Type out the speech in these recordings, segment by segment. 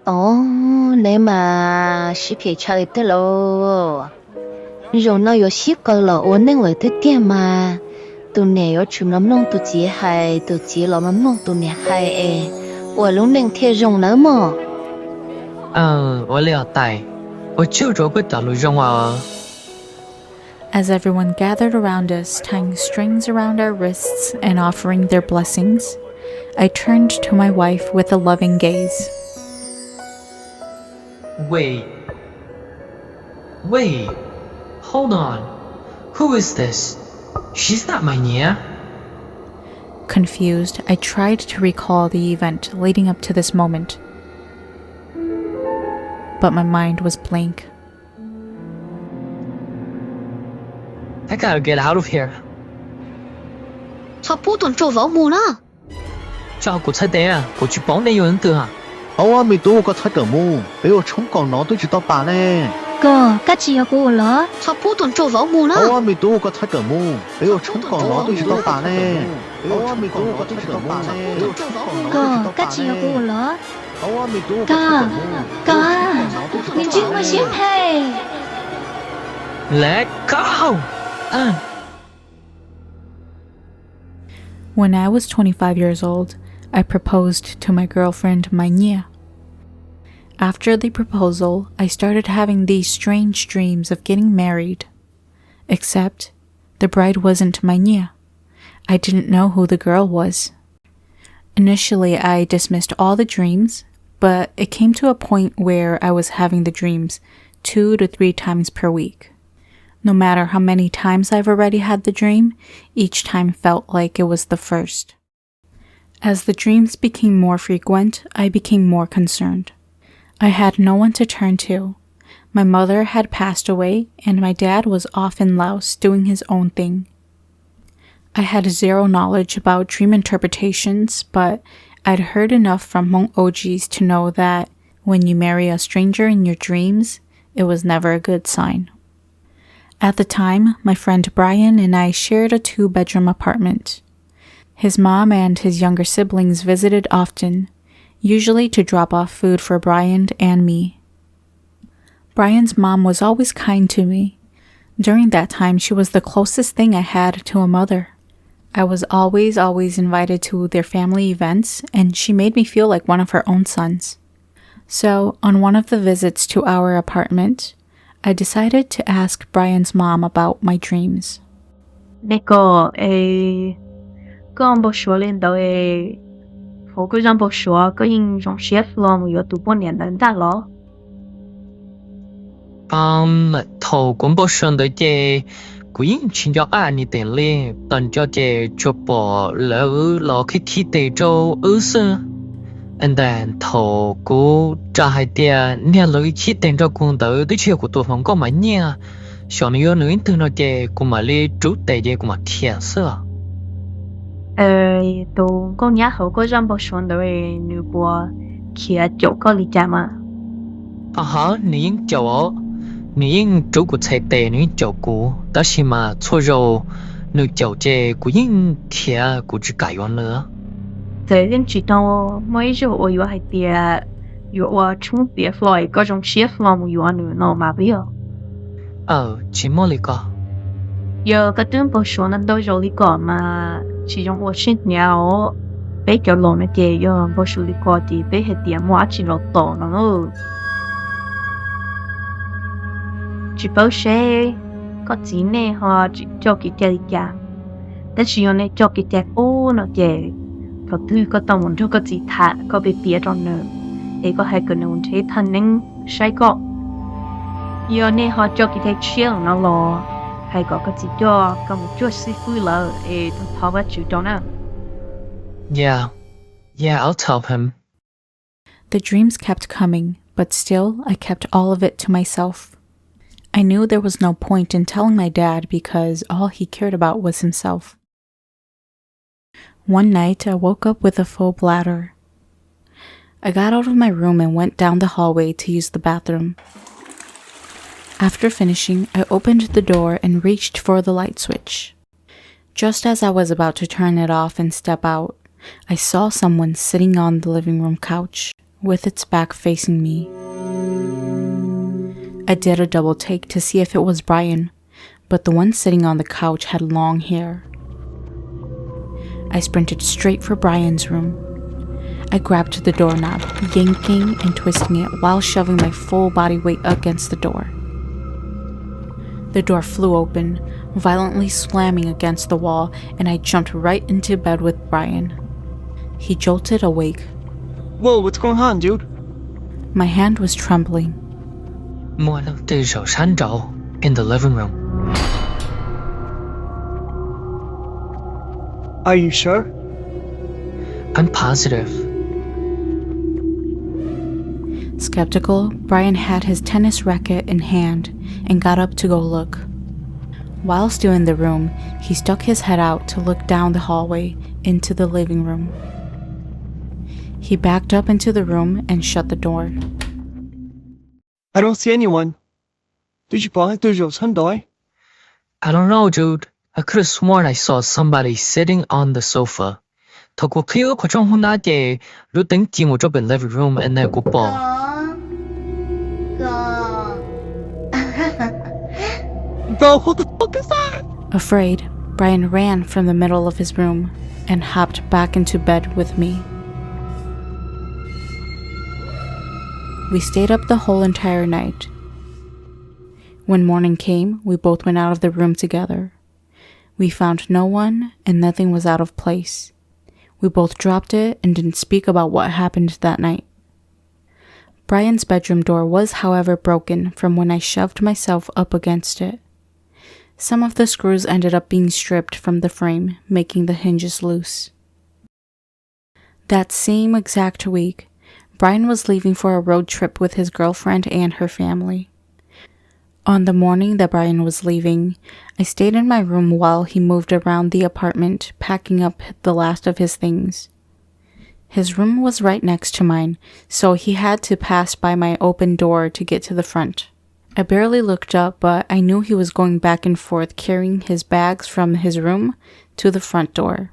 Ồ, nếu mà ship phía chơi tới lo, rồi nó có ship cái lo ổn định với tới tiền mà, tụi này có chịu nắm nông tụi chị hay tụi chị lo nắm nông tụi này hay ê, ổn lúc này thiệt rong nữa mà. 我了解，我就做个道路上啊。As everyone gathered around us, tying strings around our wrists and offering their blessings, I turned to my wife with a loving gaze. Wait, hold on. Who is this? She's not my Nia. Confused, I tried to recall the event leading up to this moment, but my mind was blank. I gotta get out of here. Sao bố tuần trâu vào mù đó? Cho cô猜点啊，我去帮你有人得啊。我没多个才得么，被我冲讲脑都知道罢嘞。Cơ, các chị ở cô lỡ. Sao bố tuần trâu vào mù đó? 我没多个才得么，被我冲讲脑都知道罢嘞。我没多个才得么，被我冲讲脑都知道罢嘞。 Cơ, các chị ở cô lỡ. 我没多个 Cơ, cơ, mình chưa mà ship hay. Let go. When I was 25 years old, I proposed to my girlfriend, Nia. After the proposal, I started having these strange dreams of getting married. Except, the bride wasn't Nia. I didn't know who the girl was. Initially, I dismissed all the dreams, but it came to a point where I was having the dreams 2 to 3 times per week. No matter how many times I've already had the dream, each time felt like it was the first. As the dreams became more frequent, I became more concerned. I had no one to turn to. My mother had passed away, and my dad was off in Laos doing his own thing. I had zero knowledge about dream interpretations, but I'd heard enough from Hmong OGs to know that when you marry a stranger in your dreams, it was never a good sign. At the time, my friend Brian and I shared a 2-bedroom apartment. His mom and his younger siblings visited often, usually to drop off food for Brian and me. Brian's mom was always kind to me. During that time, she was the closest thing I had to a mother. I was always invited to their family events, and she made me feel like one of her own sons. So, on one of the visits to our apartment, I decided to ask Brian's mom about my dreams. Neko con bộ số lên đầu phố cứ rằng bộ số có in trong chef lo mà yếu tụ bốn年đến ra lo. Thầu cũng bao sơn tới chè, quý chỉ cho anh tiền lên, tận cho chè chụp bỏ lỡ lo khi thi tệ cho sơ. And then thầu cũng trả hai tiền, nè lỡ khi tiền cho cùng tới chiều của tụi phòng có mấy nha. Sau này nữa từ nó chè cũng mà lên chút tệ chè cũng mà thiệt sơ. Tụ con nhá hậu có rằng bộ số đấy nữ bùa kia chỗ có lý trả mà. Nè chỗ nè chỗ của thầy tệ nè chỗ của, đó là mà thôi rồi, nè chỗ chè của những thiệt của chỉ cải hoàn nữa. Thế nên chỉ tao mấy chỗ ở yếu hay tiệt, yếu ở chung biệt loại có trong chef lo mà yếu nữa nó mà biết. Chỉ mua lý có. Giờ cái tương bộ số nó đâu rồi lý có mà chỉ trong ở trên nhà ở bé kiểu lồng nó chè giờ bộ số lý có thì bé hết tiền mua chỉ lột tổ nó nữa. Chỉ bảo xe có gì nè họ chỉ cho cái tiền cả,แต่chỉ ở này cho cái tiền ô nó chè. Có thứ có tao muốn cho có gì thà có bị bịa trong nữa, ấy có hai cái nữa thấy thân nên sai có. Giờ này họ cho cái tay chill nó lo, hay có gì cho có một chút xíu vui lợ, ấy tôi tháo bắt chịu đâu nào. Yeah, I'll tell him. The dreams kept coming, but still I kept all of it to myself. I knew there was no point in telling my dad because all he cared about was himself. One night, I woke up with a full bladder. I got out of my room and went down the hallway to use the bathroom. After finishing, I opened the door and reached for the light switch. Just as I was about to turn it off and step out, I saw someone sitting on the living room couch, with its back facing me. I did a double take to see if it was Brian, but the one sitting on the couch had long hair. I sprinted straight for Brian's room. I grabbed the doorknob, yanking and twisting it while shoving my full body weight against the door. The door flew open, violently slamming against the wall, and I jumped right into bed with Brian. He jolted awake. Whoa, what's going on, dude? My hand was trembling. In the living room. Are you sure? I'm positive. Skeptical, Brian had his tennis racket in hand and got up to go look. While still in the room, he stuck his head out to look down the hallway into the living room. He backed up into the room and shut the door. I don't see anyone. I don't know, dude. I could have sworn I saw somebody sitting on the sofa. Thật cuộc khiêu của trong hôm nay thì lúc tính chỉ một chỗ bên living room and then của bỏ. Bro, what the fuck is that? Afraid, Brian ran from the middle of his room and hopped back into bed with me. We stayed up the whole entire night. When morning came, we both went out of the room together. We found no one, and nothing was out of place. We both dropped it and didn't speak about what happened that night. Brian's bedroom door was, however, broken from when I shoved myself up against it. Some of the screws ended up being stripped from the frame, making the hinges loose. That same exact week, Brian was leaving for a road trip with his girlfriend and her family. On the morning that Brian was leaving, I stayed in my room while he moved around the apartment, packing up the last of his things. His room was right next to mine, so he had to pass by my open door to get to the front. I barely looked up, but I knew he was going back and forth carrying his bags from his room to the front door.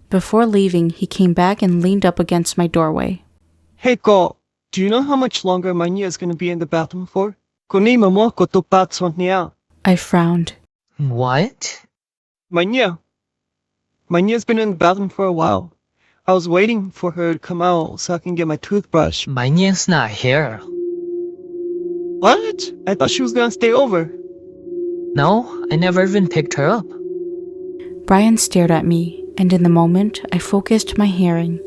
Before leaving, he came back and leaned up against my doorway. Hey, girl, do you know how much longer my Nia is going to be in the bathroom for? I frowned. What? My Nia's been in the bathroom for a while. I was waiting for her to come out so I can get my toothbrush. My niece not here. What? I thought she was going to stay over. No, I never even picked her up. Brian stared at me, and in the moment, I focused my hearing.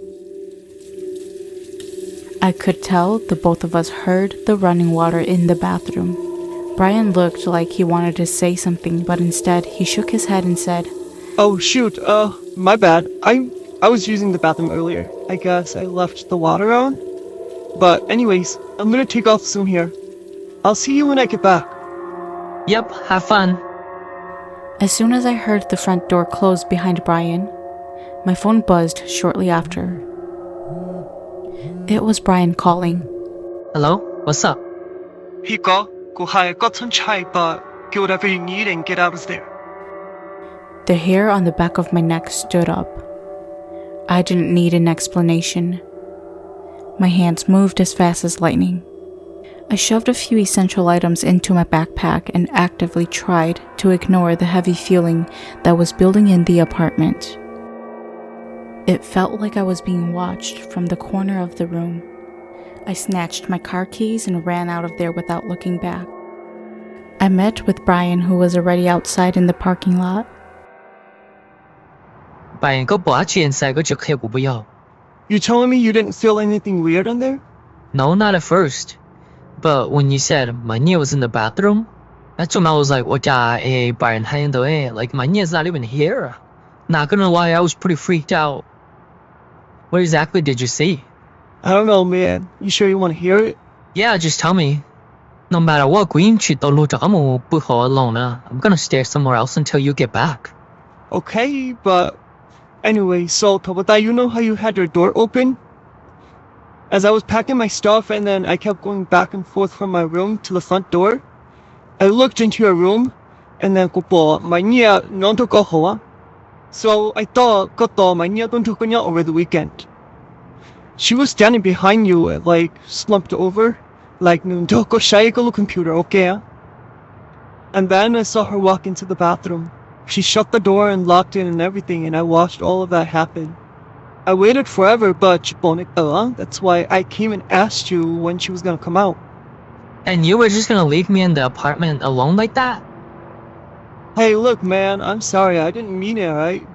I could tell the both of us heard the running water in the bathroom. Brian looked like he wanted to say something, but instead he shook his head and said, Oh shoot, my bad. I was using the bathroom earlier. I guess I left the water on. But anyways, I'm gonna take off soon here. I'll see you when I get back. Yep, have fun. As soon as I heard the front door close behind Brian, my phone buzzed shortly after. It was Brian calling. Hello? What's up? Hiko, go hire got some chai, but get whatever you need and get out of there. The hair on the back of my neck stood up. I didn't need an explanation. My hands moved as fast as lightning. I shoved a few essential items into my backpack and actively tried to ignore the heavy feeling that was building in the apartment. It felt like I was being watched from the corner of the room. I snatched my car keys and ran out of there without looking back. I met with Brian, who was already outside in the parking lot. Bạn có bỏ chuyện sai có trực hệ của bây giờ? You telling me you didn't feel anything weird in there? No, not at first. But when you said my niece was in the bathroom, that's when I was like, Brian, how you doing? Like, my niece's not even here. Not gonna lie, I was pretty freaked out. What exactly did you see? I don't know, man. You sure you want to hear it? Yeah, just tell me. No matter what, I'm gonna stay somewhere else until you get back. Okay, but anyway, so Tabata, you know how you had your door open? As I was packing my stuff and then I kept going back and forth from my room to the front door, I looked into your room and then my niya non to go hoa. So I thought my niya don't over the weekend. She was standing behind you, like slumped over, like Nundoko Shaikolo computer, okay? And then I saw her walk into the bathroom. She shut the door and locked it and everything, and I watched all of that happen. I waited forever, but that's why I came and asked you when she was gonna come out. And you were just gonna leave me in the apartment alone like that? Hey, look, man, I'm sorry, I didn't mean it, right?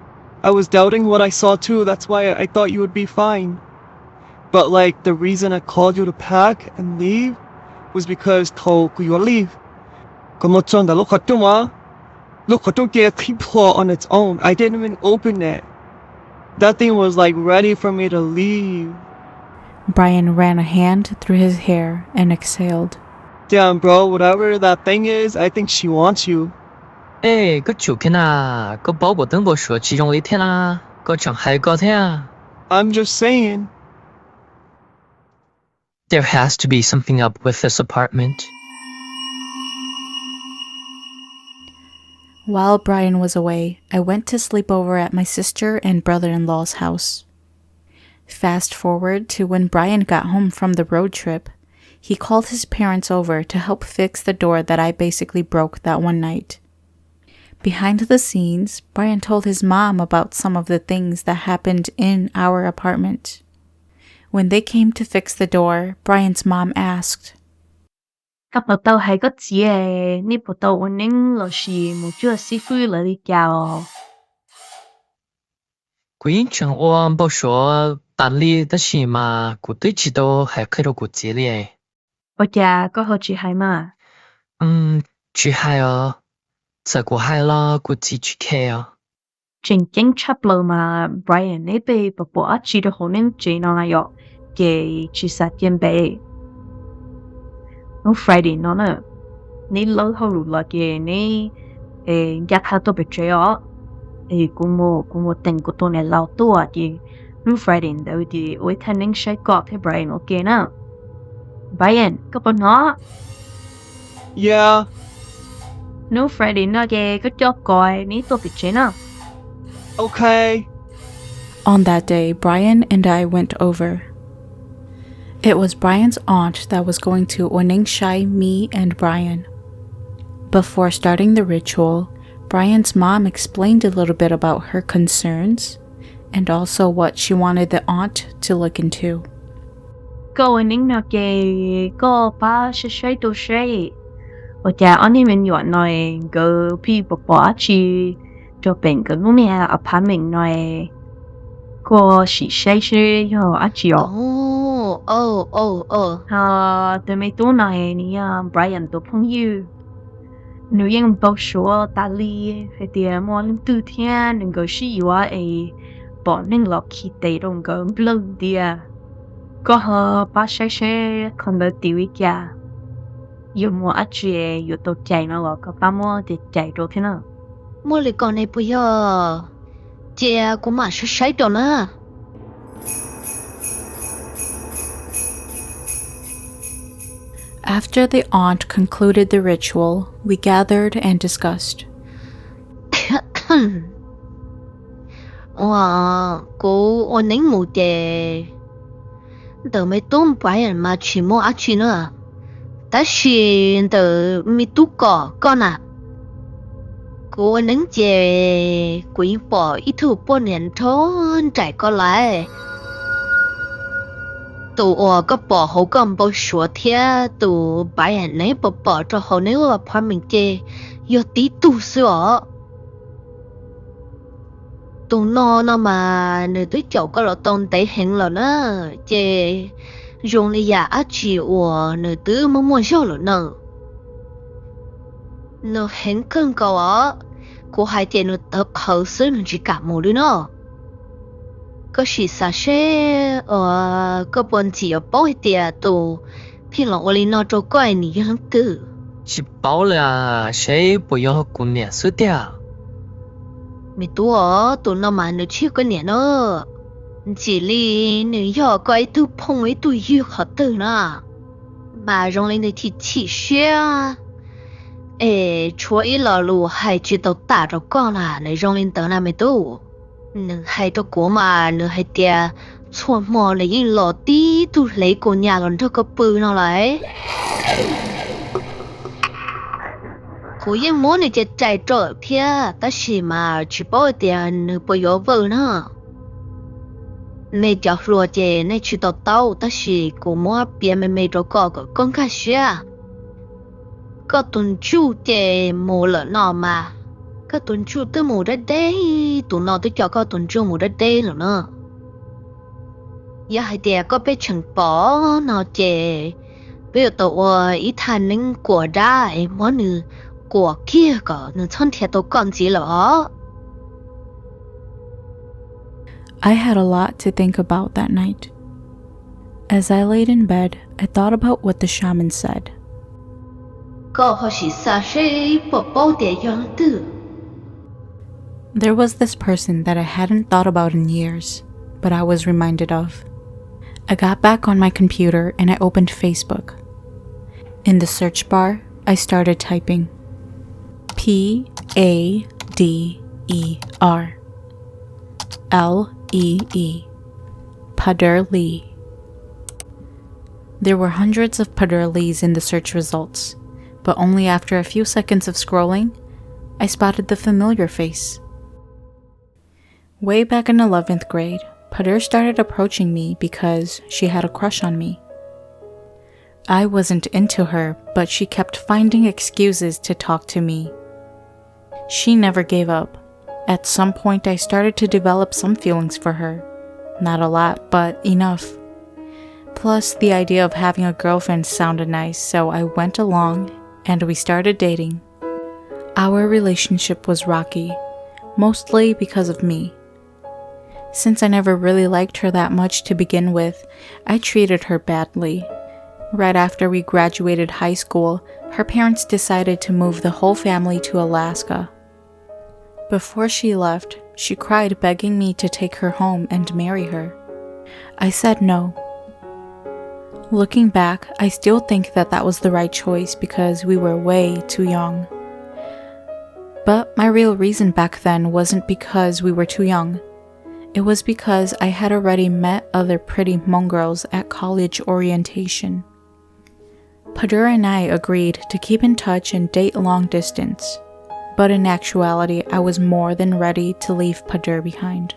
I was doubting what I saw too, that's why I thought you would be fine. But like, the reason I called you to pack and leave was because told you leave. Look, get people on its own. I didn't even open it. That thing was like ready for me to leave. Brian ran a hand through his hair and exhaled. Damn, bro, whatever that thing is, I think she wants you. 哎，个就看呐，个包不等不说其中一天啦，个chẳng hay có thế à? I'm just saying. There has to be something up with this apartment. While Brian was away, I went to sleep over at my sister and brother-in-law's house. Fast forward to when Brian got home from the road trip, he called his parents over to help fix the door that I basically broke that one night. Behind the scenes, Brian told his mom about some of the things that happened in our apartment. When they came to fix the door, Brian's mom asked, Các bộ tàu hay có gì à, ní bộ tàu ổn định là gì một chút xí phu là đi chào. Quý chẳng ô bảo số tàn li tất gì mà cụ tới chỉ đâu hay khai đồ cụ chế li. Ôi cha, có hơi chị hay mà. Chỉ hay à, giờ cụ hay là cụ chỉ khai à. Chính chính chấp lâu mà Brian ấy bị bộ bộ chỉ được ổn định chỉ nó là yo, kể chỉ sát tiền bể. Nó Friday nó nè, ní lâu hầu là kể ní, gạt hai tổ bị chơi ó, cũng một tình của tôi này lâu tuổi thì, nó Friday đâu thì ôi thanh nín say cọt thế Brian ok nè. Brian, có bọn nó. Yeah. No Friday nó kể có cho coi ní tổ bị chơi nè. Okay. On that day, Brian and I went over. It was Brian's aunt that was going to Oningshai me and Brian. Before starting the ritual, Brian's mom explained a little bit about her concerns and also what she wanted the aunt to look into. Cô Oning nó kể có ba say đồ say. Ôi cha, anh em mình nhọn nói cái pi bộ bỏ chi cho bệnh cái lúc này apartment nói cô say yo anh chịu. Tụi mấy tối này nè Brian tụi phong yêu. Nếu như bảo số ta li phải tiền mua lên từ thiên đừng có sử dụng ấy bỏ nên lọc khi tây đồng cái blog đi à. Có họ ba say còn đỡ tiêu kia. Yêu mua ăn chơi yêu tụi chạy nó là có ba mua để chạy đồ thế nào. Mua lại còn này bây giờ chị cũng mà say đồ nữa. After the aunt concluded the ritual, we gathered and discussed. Cô ổn định một đề. Tớ mấy tôm Brian mà chỉ mua ăn chi nữa. Ta xin tớ mi tú con à. Cô ổn định chè quý bỏ ít thu bỏ nền thôn trải có lại. Tụ có bỏ hậu cầm bao số thế tụ Brian này bỏ cho hậu nếu ở phòng mình chè yêu tí tụ sữa. Tụ nó mà nơi tới chỗ có là tôn tế hình là nó chè dùng lý giả á chỉ ở nơi tứ mà mua số là nó hình cân cầu á cô hai chè nó tập hậu sứ nó chỉ cả một đứa nó. Có sự xa xe có bọn chỉ ở bó hết tù thì lòng oli nó cho coi nỉ hơn cử. Chỉ bảo là sẽ bồi dưỡng cụ nè số tiền. Mày tụ nó mà nó chưa có nè nó chỉ li nó giờ coi tụ phong ấy tụ yêu khó từ nè mà rong lên thì chỉ xe chúa ý là lù hay chỉ tàu tả cho con là nó rong lên tờ nào mày tụ. Nửa hay cho của mà nửa hay tia chua mò lấy lò tí tu lấy của nhà còn cho cái bự nó lại cô yên muốn này chết chạy trở thia ta chỉ mà chỉ bảo tiền nửa bao nhiêu vợ nữa này cháu lúa chè này chỉ tàu ta chỉ cô mua bia mày cho con cá sấu có tuần chu chè mù lợn nọ mà có tuần chu tới mù đất đấy tụi nó tới cho có tuần chu mù đất đấy rồi nữa giờ hai đứa có biết chẳng bỏ nó chè bây giờ tụi ít thành nên của ra món nữa của kia có nên thân thiệt tụi con gì lỡ. I had a lot to think about that night. As I laid in bed, I thought about what the shaman said. There was this person that I hadn't thought about in years, but I was reminded of. I got back on my computer and I opened Facebook. In the search bar, I started typing Pader Lee, Pader Lee. There were hundreds of Pader Lees in the search results, but only after a few seconds of scrolling, I spotted the familiar face. Way back in 11th grade, Pader started approaching me because she had a crush on me. I wasn't into her, but she kept finding excuses to talk to me. She never gave up. At some point, I started to develop some feelings for her. Not a lot, but enough. Plus, the idea of having a girlfriend sounded nice, so I went along and we started dating. Our relationship was rocky, mostly because of me. Since I never really liked her that much to begin with, I treated her badly. Right after we graduated high school, her parents decided to move the whole family to Alaska. Before she left, she cried begging me to take her home and marry her. I said no. Looking back, I still think that was the right choice because we were way too young. But my real reason back then wasn't because we were too young. It was because I had already met other pretty Hmong girls at college orientation. Pader and I agreed to keep in touch and date long distance, but in actuality, I was more than ready to leave Pader behind.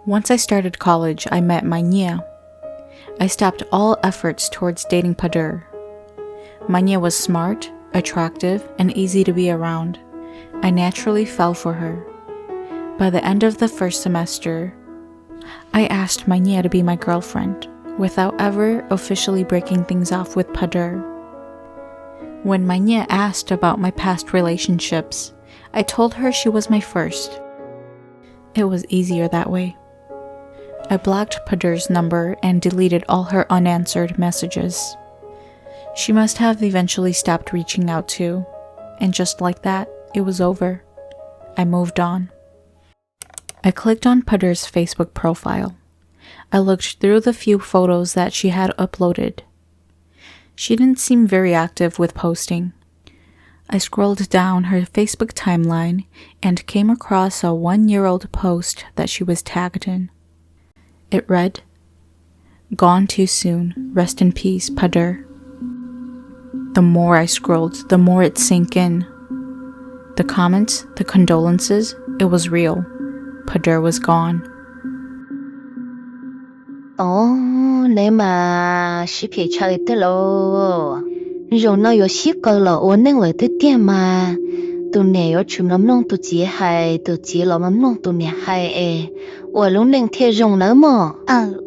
Once I started college, I met Manya. I stopped all efforts towards dating Pader. Manya was smart, attractive, and easy to be around. I naturally fell for her. By the end of the first semester, I asked Manya to be my girlfriend, without ever officially breaking things off with Pader. When Manya asked about my past relationships, I told her she was my first. It was easier that way. I blocked Pader's number and deleted all her unanswered messages. She must have eventually stopped reaching out too, and just like that, it was over. I moved on. I clicked on Pader's Facebook profile. I looked through the few photos that she had uploaded. She didn't seem very active with posting. I scrolled down her Facebook timeline and came across a 1-year-old post that she was tagged in. It read, "Gone too soon. Rest in peace, Pader." The more I scrolled, the more it sank in. The comments, the condolences, it was real. Pader was gone. Nếu mà ship phía chơi tới lo rồi nó có ship cái lo ổn định với tới tiền mà tụi này có chụp nắm nông tụi chị hay tụi chị lo nắm nông tụi này hay我lúc nãy贴用了么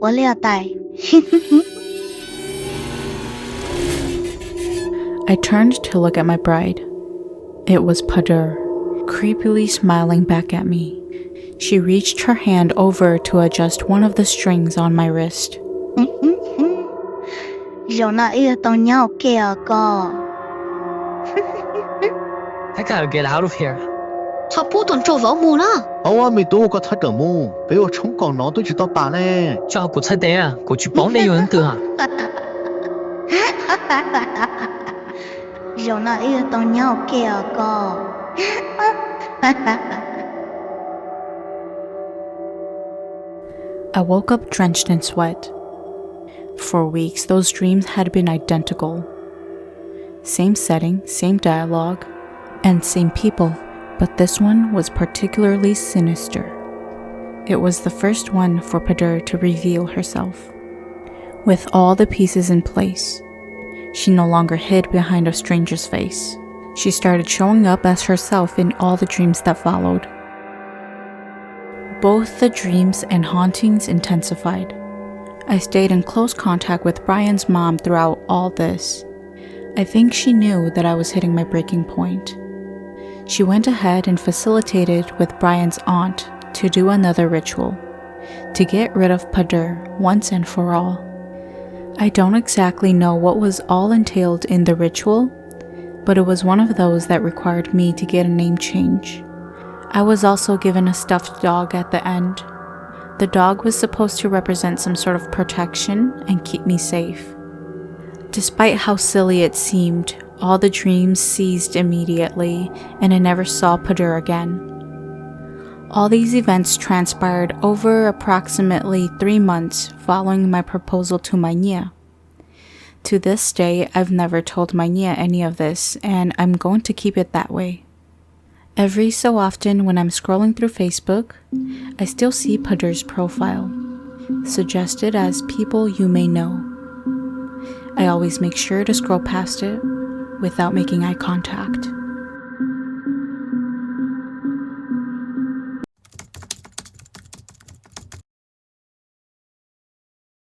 我了解 I turned to look at my bride. It was Pader, creepily smiling back at me. She reached her hand over to adjust one of the strings on my wrist. Rồi nó yêu tao nhau kìa cô. I gotta get out of here. Sao bố tuần trâu vào mù đó? Mày tôi có thấy trở mù, bây giờ không còn nó tôi chỉ tao bà nè. Cho cô猜的啊，过去帮你有人得啊。Rồi nó yêu tao nhau kìa cô. I woke up drenched in sweat. For weeks, those dreams had been identical. Same setting, same dialogue, and same people, but this one was particularly sinister. It was the first one for Padur to reveal herself. With all the pieces in place, she no longer hid behind a stranger's face. She started showing up as herself in all the dreams that followed. Both the dreams and hauntings intensified. I stayed in close contact with Brian's mom throughout all this. I think she knew that I was hitting my breaking point. She went ahead and facilitated with Brian's aunt to do another ritual, to get rid of Padur once and for all. I don't exactly know what was all entailed in the ritual, but it was one of those that required me to get a name change. I was also given a stuffed dog at the end. The dog was supposed to represent some sort of protection and keep me safe. Despite how silly it seemed, all the dreams ceased immediately, and I never saw Padur again. All these events transpired over approximately 3 months following my proposal to my Nia. To this day, I've never told my Nia any of this, and I'm going to keep it that way. Every so often when I'm scrolling through Facebook, I still see Padur's profile, suggested as people you may know. I always make sure to scroll past it without making eye contact.